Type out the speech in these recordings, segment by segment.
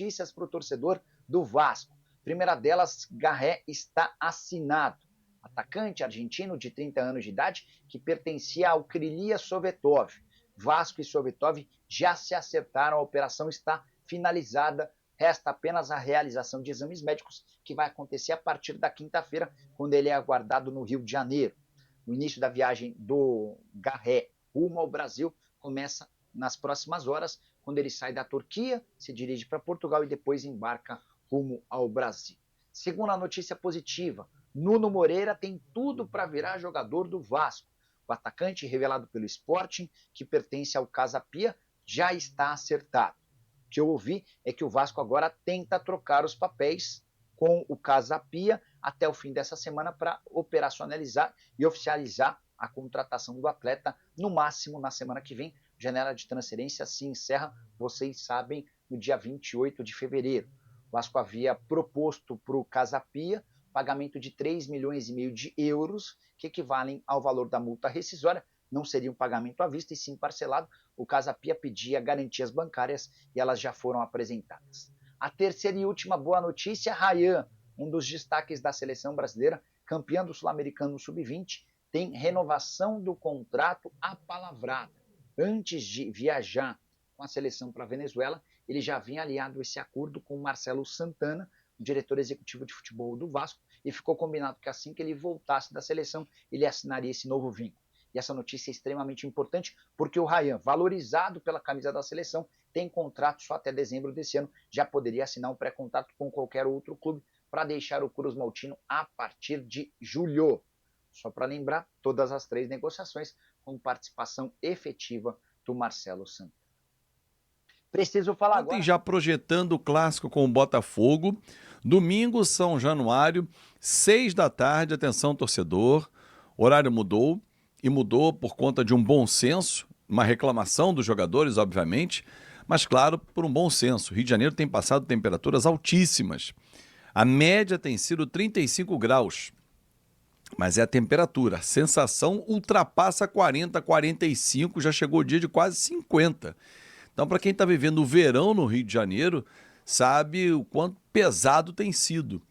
notícias para o torcedor do Vasco. Primeira delas, Garré está assinado. Atacante argentino de 30 anos de idade que pertencia ao Krylia Sovetov. Vasco e Sovetov já se acertaram, a operação está finalizada. Resta apenas a realização de exames médicos, que vai acontecer a partir da quinta-feira, quando ele é aguardado no Rio de Janeiro. O início da viagem do Garré rumo ao Brasil começa nas próximas horas, quando ele sai da Turquia, se dirige para Portugal e depois embarca rumo ao Brasil. Segunda notícia positiva, Nuno Moreira tem tudo para virar jogador do Vasco. O atacante revelado pelo Sporting, que pertence ao Casa Pia, já está acertado. O que eu ouvi é que o Vasco agora tenta trocar os papéis com o Casa Pia até o fim dessa semana para operacionalizar e oficializar a contratação do atleta, no máximo na semana que vem. Janela de transferência se encerra, vocês sabem, no dia 28 de fevereiro. O Vasco havia proposto para o Casa Pia pagamento de 3,5 milhões de euros, que equivalem ao valor da multa rescisória. Não seria um pagamento à vista, e sim parcelado. O Casa Pia pedia garantias bancárias e elas já foram apresentadas. A terceira e última boa notícia, Ryan, um dos destaques da seleção brasileira, campeão do Sul-Americano Sub-20, tem renovação do contrato apalavrada. Antes de viajar com a seleção para a Venezuela, ele já havia aliado esse acordo com o Marcelo Santana, o diretor executivo de futebol do Vasco, e ficou combinado que assim que ele voltasse da seleção, ele assinaria esse novo vínculo. E essa notícia é extremamente importante, porque o Ryan, valorizado pela camisa da seleção, tem contrato só até dezembro desse ano, já poderia assinar um pré-contrato com qualquer outro clube para deixar o Cruz Maltino a partir de julho. Só para lembrar, todas as 3 negociações com participação efetiva do Marcelo Santana. Preciso falar agora... Ontem já projetando o clássico com o Botafogo. Domingo, São Januário, 6 da tarde, atenção torcedor, o horário mudou, e mudou por conta de um bom senso, uma reclamação dos jogadores, obviamente, mas claro, por um bom senso. O Rio de Janeiro tem passado temperaturas altíssimas. A média tem sido 35 graus, mas é a temperatura. A sensação ultrapassa 40, 45, já chegou o dia de quase 50. Então, para quem está vivendo o verão no Rio de Janeiro, sabe o quanto pesado tem sido.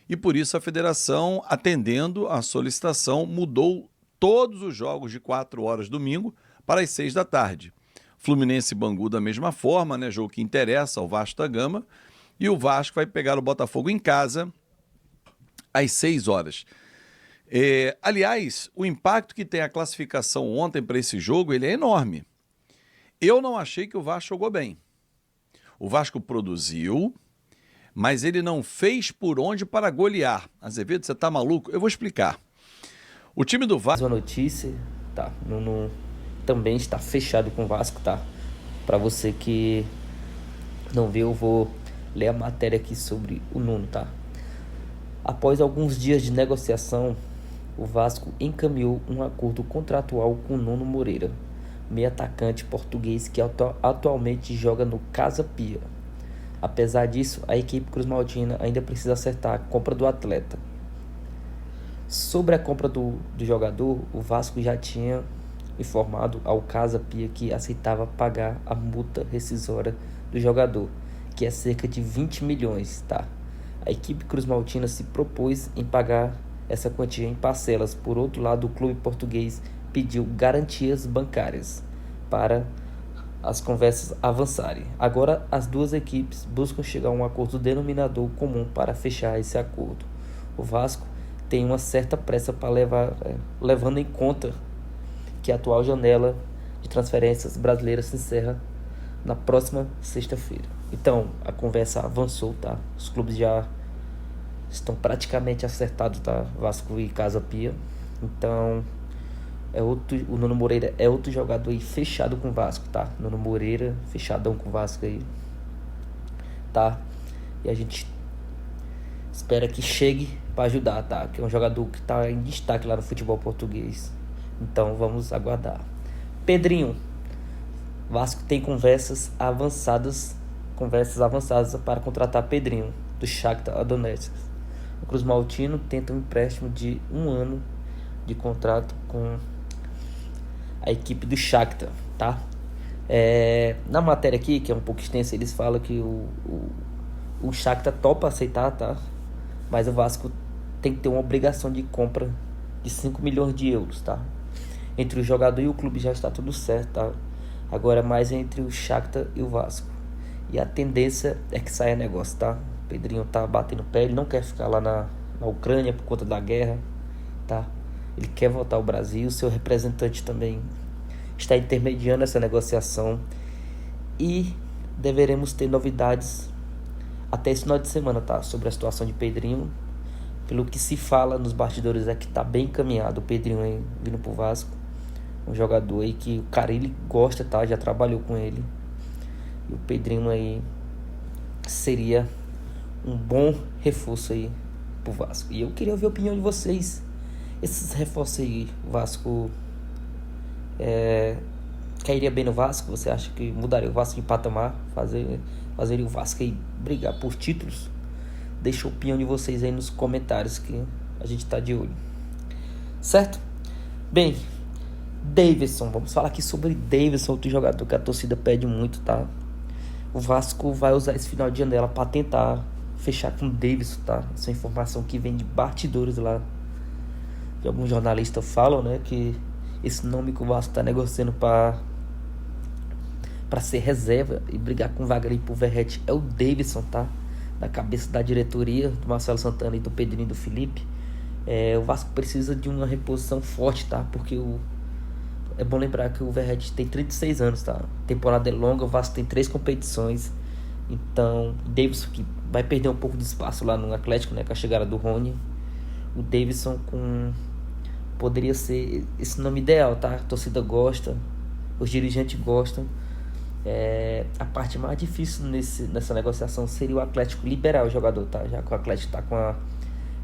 E por isso a federação, atendendo à solicitação, mudou todos os jogos de 4 horas domingo para as 6 da tarde. Fluminense e Bangu da mesma forma, né? Jogo que interessa ao Vasco da Gama. E o Vasco vai pegar o Botafogo em casa às 6 horas. Aliás, o impacto que tem a classificação ontem para esse jogo, ele é enorme. Eu não achei que o Vasco jogou bem. O Vasco produziu, mas ele não fez por onde para golear. Azevedo, você tá maluco? Eu vou explicar. O time do Vasco... Uma notícia, tá? Também está fechado com o Vasco, tá? Para você que não viu, eu vou ler a matéria aqui sobre o Nuno, tá? Após alguns dias de negociação, o Vasco encaminhou um acordo contratual com Nuno Moreira, meio atacante português que atualmente joga no Casa Pia. Apesar disso, a equipe cruzmaltina ainda precisa acertar a compra do atleta. Sobre a compra do jogador, o Vasco já tinha informado ao Casa Pia que aceitava pagar a multa rescisória do jogador, que é cerca de 20 milhões, tá? A equipe cruzmaltina se propôs em pagar essa quantia em parcelas. Por outro lado, o clube português pediu garantias bancárias para as conversas avançarem. Agora, as duas equipes buscam chegar a um acordo denominador comum para fechar esse acordo. O Vasco tem uma certa pressa para levando em conta que a atual janela de transferências brasileiras se encerra na próxima sexta-feira. Então, a conversa avançou, tá? Os clubes já estão praticamente acertados, tá? Vasco e Casa Pia. Então, o Nuno Moreira é outro jogador aí fechado com o Vasco, tá? Nuno Moreira, fechadão com o Vasco aí, tá? E a gente espera que chegue para ajudar, tá? Que é um jogador que tá em destaque lá no futebol português. Então vamos aguardar. Pedrinho, Vasco tem conversas avançadas para contratar Pedrinho do Shakhtar Donetsk. O Cruz Maltino tenta um empréstimo de 1 ano de contrato com a equipe do Shakhtar, tá? Na matéria aqui, que é um pouco extensa, eles falam que O Shakhtar topa aceitar, tá? Mas o Vasco tem que ter uma obrigação de compra de 5 milhões de euros, tá? Entre o jogador e o clube já está tudo certo, tá? Agora é mais entre o Shakhtar e o Vasco. E a tendência é que saia negócio, tá? O Pedrinho tá batendo pé, ele não quer ficar lá na Ucrânia por conta da guerra, tá? Ele quer voltar ao Brasil, seu representante também está intermediando essa negociação. E deveremos ter novidades até esse final de semana, tá? Sobre a situação de Pedrinho. Pelo que se fala nos bastidores é que tá bem encaminhado o Pedrinho aí vindo pro Vasco. Um jogador aí que o Carille gosta, tá? Já trabalhou com ele. E o Pedrinho aí seria um bom reforço aí pro Vasco. E eu queria ouvir a opinião de vocês. Esses reforços aí, o Vasco cairia bem no Vasco? Você acha que mudaria o Vasco de patamar? Fazer o Vasco aí brigar por títulos? Deixa a opinião de vocês aí nos comentários que a gente tá de olho. Certo? Bem, Davidson, vamos falar aqui sobre Davidson, outro jogador que a torcida pede muito, tá? O Vasco vai usar esse final de janela para tentar fechar com o Davidson, tá? Essa informação que vem de bastidores lá. Que alguns jornalistas falam, né? Que esse nome que o Vasco tá negociando para ser reserva e brigar com o Wagner pro Verratti é o Davidson, tá? Na cabeça da diretoria, do Marcelo Santana e do Pedrinho e do Felipe. O Vasco precisa de uma reposição forte, tá? Porque é bom lembrar que o Verratti tem 36 anos, tá? A temporada é longa, o Vasco tem 3 competições. Então, o Davidson que vai perder um pouco de espaço lá no Atlético, né? Com a chegada do Rony. O Davidson poderia ser esse nome ideal, tá? A torcida gosta, os dirigentes gostam. A parte mais difícil nessa negociação seria o Atlético liberar o jogador, tá? Já que o Atlético tá com a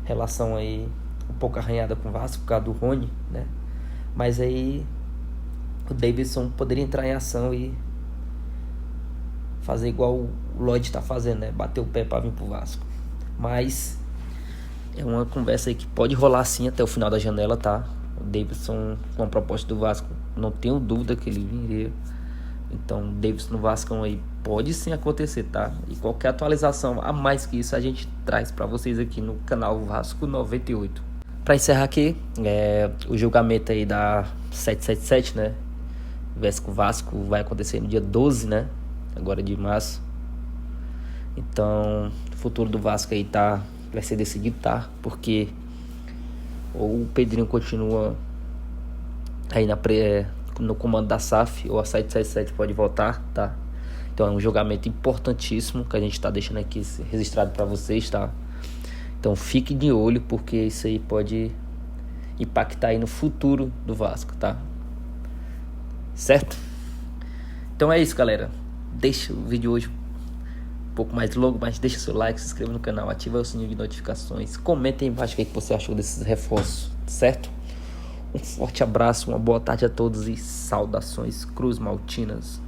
relação aí um pouco arranhada com o Vasco por causa do Rony, né? Mas aí o Davidson poderia entrar em ação e fazer igual o Lloyd tá fazendo, né? Bater o pé para vir pro Vasco. Mas é uma conversa aí que pode rolar sim até o final da janela, tá? O Davidson com a proposta do Vasco, não tenho dúvida que ele viria. Então, o Davidson no Vascão aí pode sim acontecer, tá? E qualquer atualização a mais que isso a gente traz para vocês aqui no canal Vasco 98. Para encerrar aqui, o julgamento aí da 777, né? Vasco vai acontecer no dia 12, né? Agora de março. Então, o futuro do Vasco aí vai ser decidido, tá? Porque ou o Pedrinho continua aí no comando da SAF, ou a 777 pode voltar, tá? Então é um julgamento importantíssimo que a gente tá deixando aqui registrado para vocês, tá? Então fique de olho, porque isso aí pode impactar aí no futuro do Vasco, tá? Certo? Então é isso, galera. Deixa o vídeo hoje um pouco mais longo, mas deixa seu like, se inscreva no canal, ativa o sininho de notificações, comenta aí embaixo o que você achou desses reforços, certo? Um forte abraço, uma boa tarde a todos e saudações Cruz Maltinas.